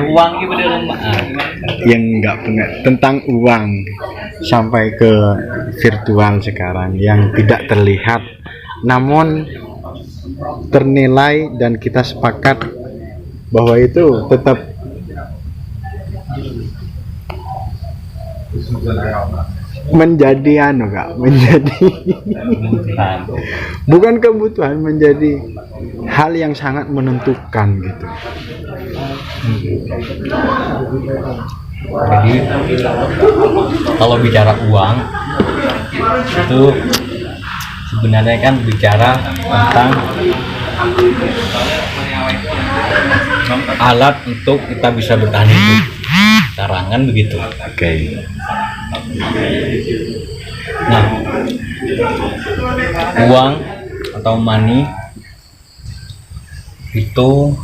Uang gitu bener yang nggak punya tentang uang sampai ke virtual sekarang yang tidak terlihat namun ternilai dan kita sepakat bahwa itu tetap menjadi menjadi bukan kebutuhan, menjadi hal yang sangat menentukan gitu. Jadi kalau bicara uang itu sebenarnya kan bicara tentang alat untuk kita bisa bertahan hidup. Sekarang kan begitu. Oke. Nah, uang atau money itu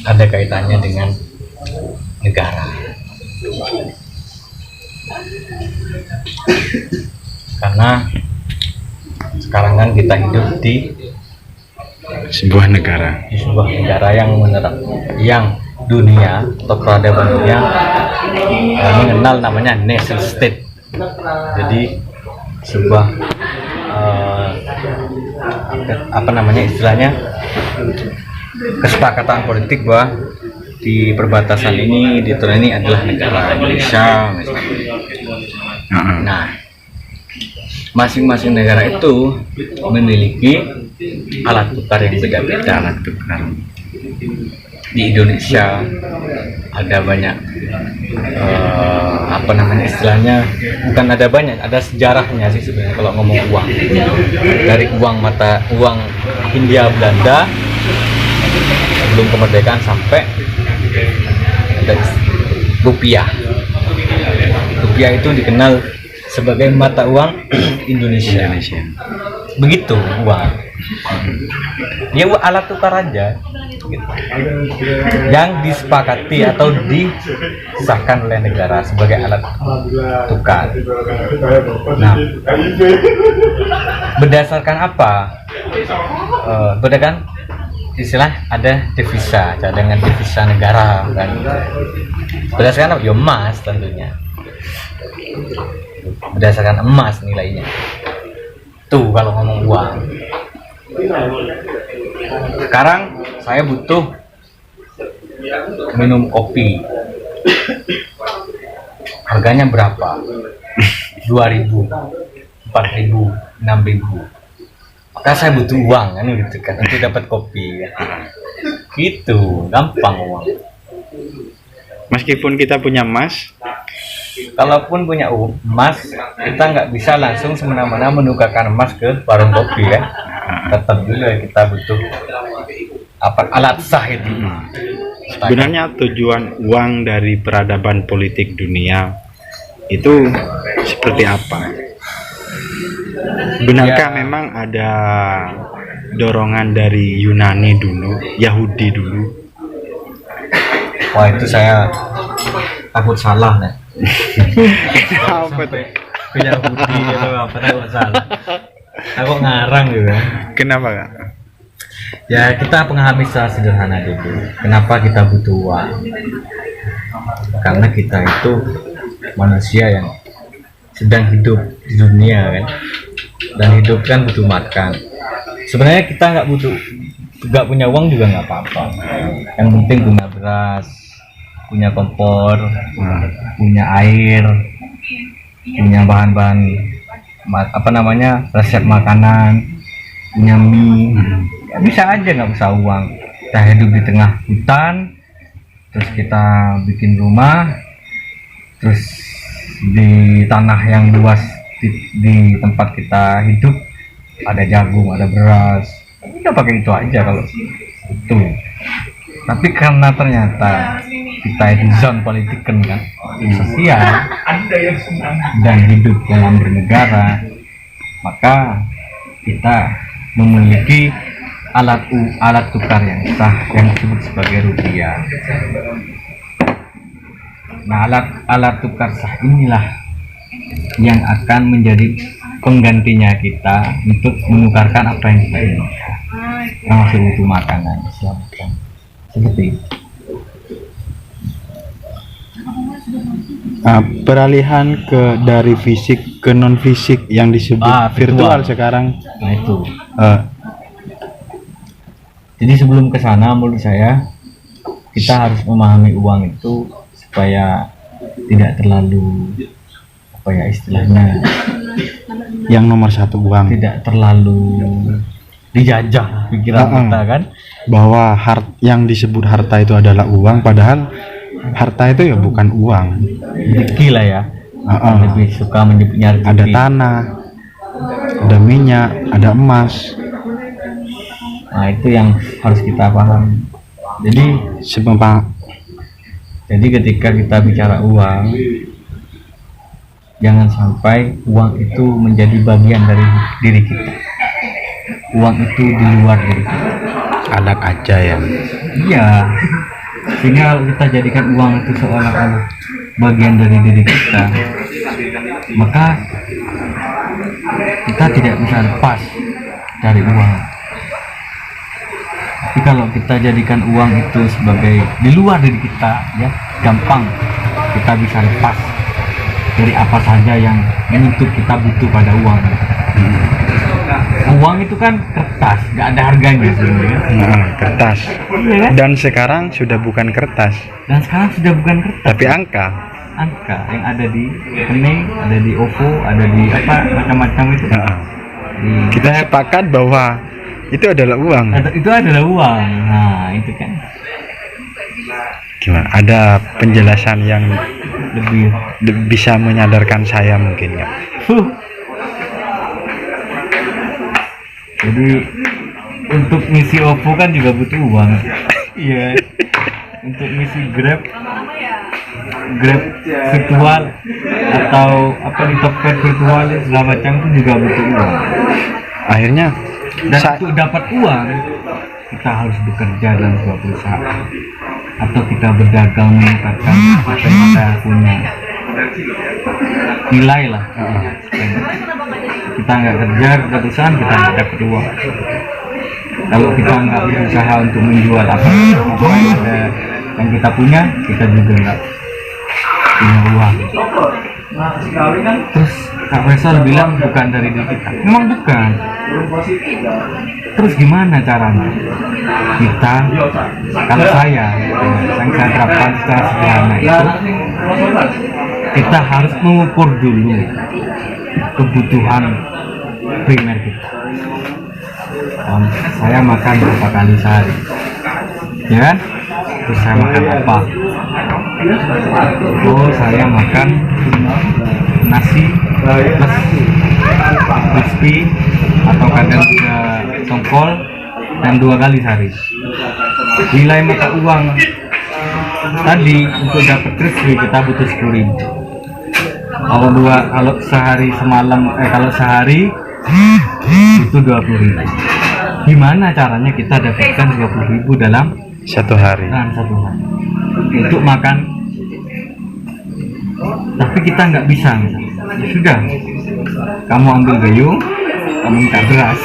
ada kaitannya dengan negara. Karena sekarang kan kita hidup di sebuah negara yang dunia atau peradaban dunia mengenal namanya nation state. Jadi sebuah istilahnya kesepakatan politik bahwa di perbatasan ini adalah negara Indonesia misalnya. Nah, masing-masing negara itu memiliki alat tukar yang beda-beda. Di Indonesia ada banyak istilahnya, bukan ada banyak, ada sejarahnya sih sebenarnya kalau ngomong uang. Dari uang Hindia Belanda sebelum kemerdekaan sampai ada rupiah. Rupiah itu dikenal sebagai mata uang Indonesia. Begitu uang. Ya alat tukar aja gitu, yang disepakati atau disahkan oleh negara sebagai alat tukar. Nah, berdasarkan apa? Berdasarkan istilah ada devisa, cadangan devisa negara kan. Berdasarkan apa? Ya emas tentunya. Berdasarkan emas nilainya. Tuh kalau ngomong uang. Sekarang saya butuh minum kopi. Harganya berapa? 2.000, 4.000, 6.000. Maka saya butuh uang kan gitu kan untuk dapat kopi. Gitu, gampang uang. Meskipun kita punya emas, kalaupun punya emas, kita nggak bisa langsung semena-mena menukarkan emas ke warung kopi kan. Tetap juga kita butuh alat sah itu. Sebenarnya tujuan uang dari peradaban politik dunia itu seperti apa? Benarkah memang ada dorongan dari Yunani dulu, Yahudi dulu? Wah, itu saya takut salah nih. Apa tuh? Yahudi itu apa takut salah. Aku ngarang juga. Kenapa Kak? Ya kita pengalaman secara sederhana dulu. Kenapa kita butuh uang? Karena kita itu manusia yang sedang hidup di dunia kan. Dan hidup kan butuh makan. Sebenarnya kita nggak punya uang juga nggak apa-apa. Yang penting punya beras, punya kompor, punya air, punya bahan-bahan resep makanan, punya mie. Ya, bisa aja nggak usah uang. Kita hidup di tengah hutan, terus kita bikin rumah, terus di tanah yang luas di tempat kita hidup ada jagung, ada beras. Kita pakai itu aja kalau itu. Tapi karena ternyata kita itu zon politik kan, sosial dan hidup dalam bernegara, maka kita memiliki alat tukar yang sah yang disebut sebagai rupiah. Nah, alat tukar sah inilah yang akan menjadi penggantinya kita untuk menukarkan apa yang kita inginkan. Yang masih butuh makanan, seperti itu. Peralihan dari fisik ke non fisik yang disebut virtual sekarang. Nah itu. Eh, Jadi sebelum ke sana menurut saya kita harus memahami uang itu supaya tidak terlalu apa ya istilahnya, yang nomor satu uang, tidak terlalu dijajah pikiran kita kan, bahwa yang disebut harta itu adalah uang, padahal harta itu ya bukan uang. rezeki lah ya. Lebih suka menyebutnya rezeki. Ada tanah, ada minyak, ada emas. Nah itu yang harus kita paham. Jadi ketika kita bicara uang, jangan sampai uang itu menjadi bagian dari diri kita. Uang itu di luar diri kita. Alat aja ya. Iya. Sehingga kita jadikan uang itu seolah-olah bagian dari diri kita, maka kita tidak bisa lepas dari uang. Tapi kalau kita jadikan uang itu sebagai di luar diri kita, ya gampang kita bisa lepas dari apa saja yang menuntut kita butuh pada uang. Uang itu kan kertas, nggak ada harganya sebenarnya. Kertas. Iya kan? Dan sekarang sudah bukan kertas. Tapi angka yang ada di rekening, ada di OVO, ada di apa macam-macam itu. Kita sepakat bahwa itu adalah uang. Itu adalah uang. Nah itu kan Gimana? Ada penjelasan yang lebih bisa menyadarkan saya mungkin ya. Jadi untuk ngisi OVO kan juga butuh uang. Iya. Untuk ngisi Grab virtual atau apa di Tokped virtual segala macam itu juga butuh uang. Akhirnya untuk dapat uang kita harus bekerja dalam sebuah perusahaan atau kita berdagang meningkatkan apa yang kita punya nilai lah. Kita nggak kerja ke perusahaan, kita nggak dapat uang. Kalau kita nggak berusaha untuk menjual apa yang kita punya, kita juga nggak punya uang. Terus Kak Faisal bilang bukan dari diri kita. Memang bukan. Terus gimana caranya? Kita, kalau saya terapkan secara sederhana itu, kita harus mengukur dulu kebutuhan primer kita. Saya makan berapa kali sehari, ya kan? Terus saya makan apa? Oh, saya makan nasi plus crispy atau kadang juga songkol dan 2 kali sehari. Nilai mata uang tadi untuk dapat crispy kita butuh 10.000. Kalau sehari kalau sehari itu 20.000. Gimana caranya kita dapatkan 20.000 dalam satu hari? Untuk makan. Tapi kita nggak bisa misalnya. Ya sudah, kamu ambil gayung, kamu minta beras.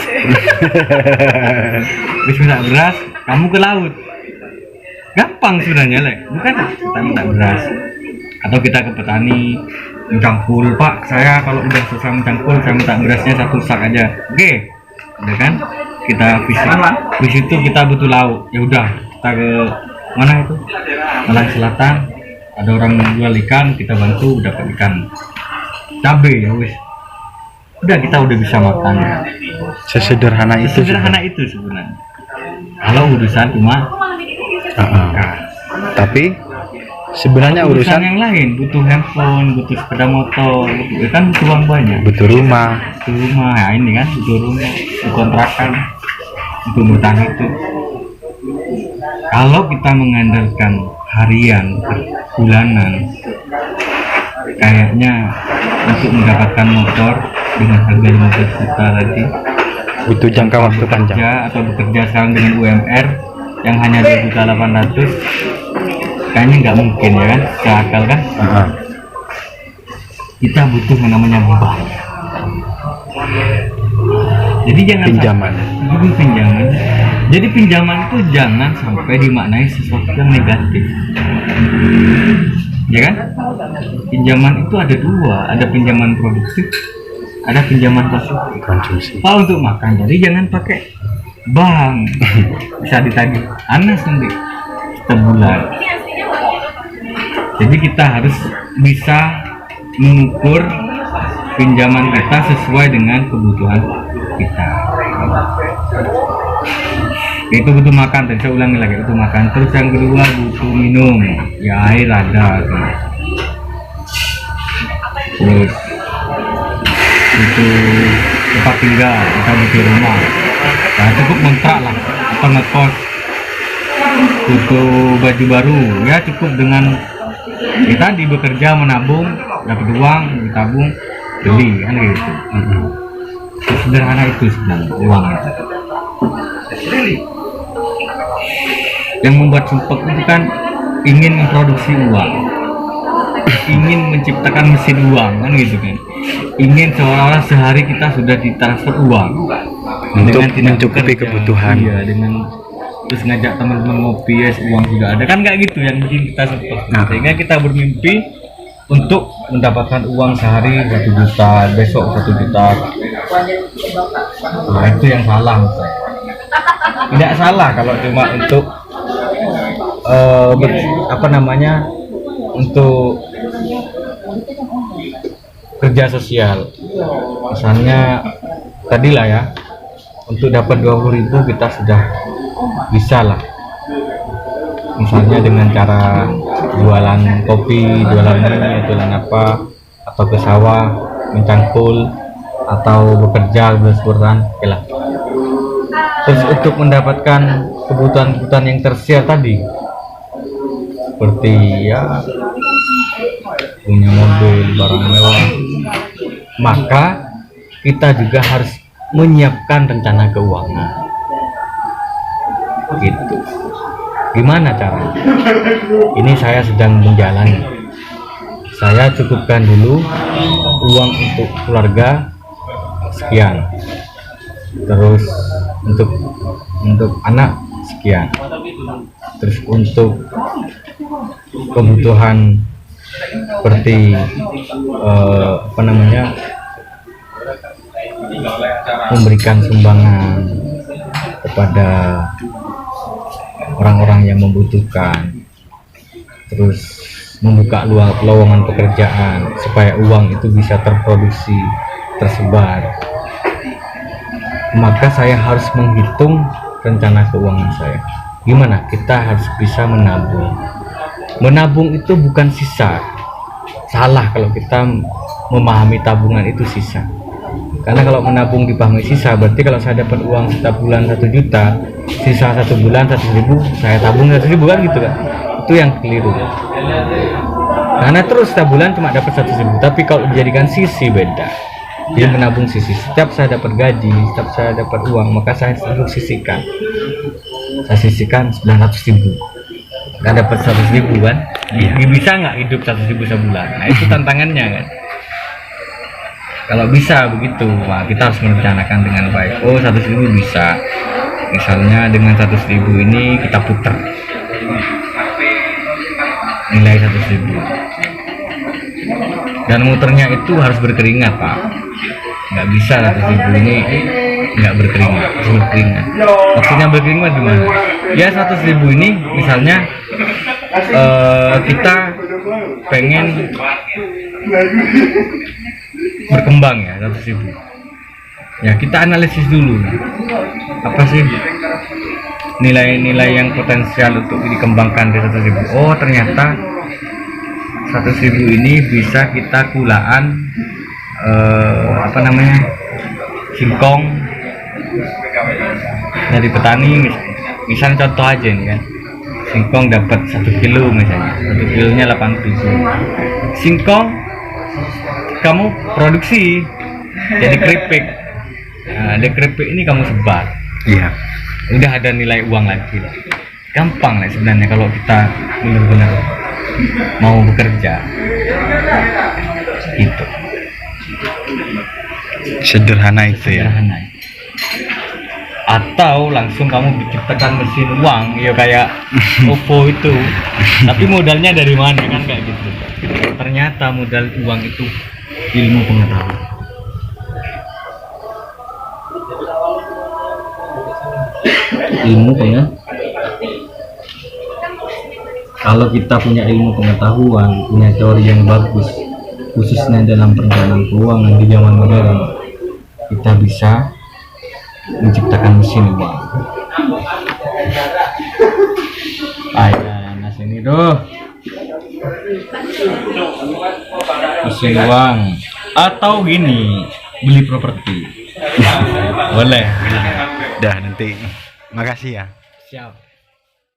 Habis minta beras, kamu ke laut. Gampang sebenarnya, bukan? Kita minta beras. Atau kita ke petani mencangkul, Pak, saya kalau udah selesai mencangkul saya minta berasnya 1 sak aja. Oke, udah kan? Kita di situ kita butuh lauk. Ya udah, kita ke mana itu? Malang Selatan. Ada orang menjual ikan, kita bantu dapat ikan. Cabe ya wis. Udah kita udah bisa makan. Sesederhana itu sebenarnya. Kalau urusan cuma tapi sebenarnya urusan yang lain, butuh handphone, butuh sepeda motor, kan butuh uang banyak. Butuh rumah. Ya ini kan butuh rumah, butuh kontrakan, butuh bertahan itu. Kalau kita mengandalkan harian, bulanan, kayaknya untuk mendapatkan motor dengan harga 15 juta tadi butuh jangka waktu panjang. Atau bekerja sekarang dengan UMR yang hanya 2.800.000, kayaknya nggak mungkin ya kan, seakal kan. Kita butuh yang namanya beban. Jadi jangan pinjaman. Jadi pinjaman itu jangan sampai dimaknai sesuatu yang negatif. ya kan? Pinjaman itu ada dua, ada pinjaman produktif, ada pinjaman Konsumsi. kalau untuk makan. Jadi jangan pakai bank, bisa ditagih anas nanti setiap bulan. Jadi kita harus bisa mengukur pinjaman kita sesuai dengan kebutuhan kita. Itu butuh makan, tadi saya ulangi lagi, butuh makan. Terus yang kedua butuh minum, ya air ada. Terus untuk tempat tinggal, kita butuh rumah. Nah, cukup kontrak lah, atau ngekos. Butuh baju baru, ya cukup dengan kita tadi bekerja menabung, dapat uang, ditabung, beli kan gitu. Sederhana itu sebenarnya uang itu. Yang membuat sumpek itu kan ingin memproduksi uang, ingin menciptakan mesin uang kan gitu kan, ingin seolah-olah sehari kita sudah ditransfer uang Untuk dengan tidak mencukupi bekerja. kebutuhan. Iya, dengan terus ngajak teman-teman ngopi, ya uang juga ada kan, kayak gitu yang bikin kita sumpek. Sehingga kita bermimpi untuk mendapatkan uang sehari 1 juta, besok 1 juta. Nah itu yang salah menurut saya. Tidak salah kalau cuma untuk untuk kerja sosial. Misalnya tadilah ya, untuk dapat 20.000 kita sudah bisa lah. Misalnya dengan cara jualan kopi, jualan mie, jualan apa, atau ke sawah mencangkul, atau bekerja bersebran, oke lah. Terus untuk mendapatkan kebutuhan-kebutuhan yang tersier tadi, seperti ya punya mobil, barang mewah, maka kita juga harus menyiapkan rencana keuangan. Gitu. Gimana caranya? Ini saya sedang menjalani. Saya cukupkan dulu uang untuk keluarga sekian, terus untuk anak sekian, terus untuk kebutuhan seperti memberikan sumbangan kepada orang-orang yang membutuhkan, terus membuka lowongan pekerjaan supaya uang itu bisa terproduksi, tersebar. Maka saya harus menghitung rencana keuangan saya. Gimana? Kita harus bisa menabung. Menabung itu bukan sisa. Salah kalau kita memahami tabungan itu sisa. Karena kalau menabung dipahami sisa, berarti kalau saya dapat uang setiap bulan 1 juta, sisa 1 bulan 100.000, saya tabung 100.000 kan gitu kan? Itu yang keliru. Karena terus setiap bulan cuma dapat 100.000, tapi kalau dijadikan sisi beda. Dia menabung sisi. Setiap saya dapat gaji, setiap saya dapat uang, maka saya harus sisihkan. Saya sisihkan 900.000. Nggak dapat 100.000 kan? Bisa nggak hidup 100.000 sebulan? Nah itu tantangannya kan. Kalau bisa begitu, wah, kita harus merencanakan dengan baik. Oh 100.000 bisa. Misalnya dengan 100.000 ini kita putar nilai 100.000. Dan muternya itu harus berkeringat Pak. Nggak bisa 100.000 ini nggak berkeringat, harus berkeringat. Maksudnya berkeringat gimana? Ya 100.000 ini misalnya kita pengen berkembang ya 100.000. Ya kita analisis dulu apa sih nilai-nilai yang potensial untuk dikembangkan di 100.000. Oh ternyata 100.000 ini bisa kita kulaan singkong dari petani misalnya contoh aja nih kan, singkong dapat 1 kilo misalnya, 1 kilonya 8.000. Singkong kamu produksi jadi keripik. Nah, dari keripik ini kamu sebar. Iya. Udah ada nilai uang lagi. Gampang lah sebenarnya kalau kita benar-benar mau bekerja. Gitu. Sederhana itu ya. Sederhana. atau langsung kamu ciptakan mesin uang ya kayak OVO itu. Tapi modalnya dari mana kan kayak gitu. Ternyata modal uang itu ilmu pengetahuan. Ilmu pengetahuan. Kalau kita punya ilmu pengetahuan, punya teori yang bagus, khususnya dalam perencanaan keuangan di zaman modern, kita bisa menciptakan mesin uang. Ayah, nah sini tuh mesin uang atau gini beli properti. Boleh. Dah nanti. Makasih ya. Siap.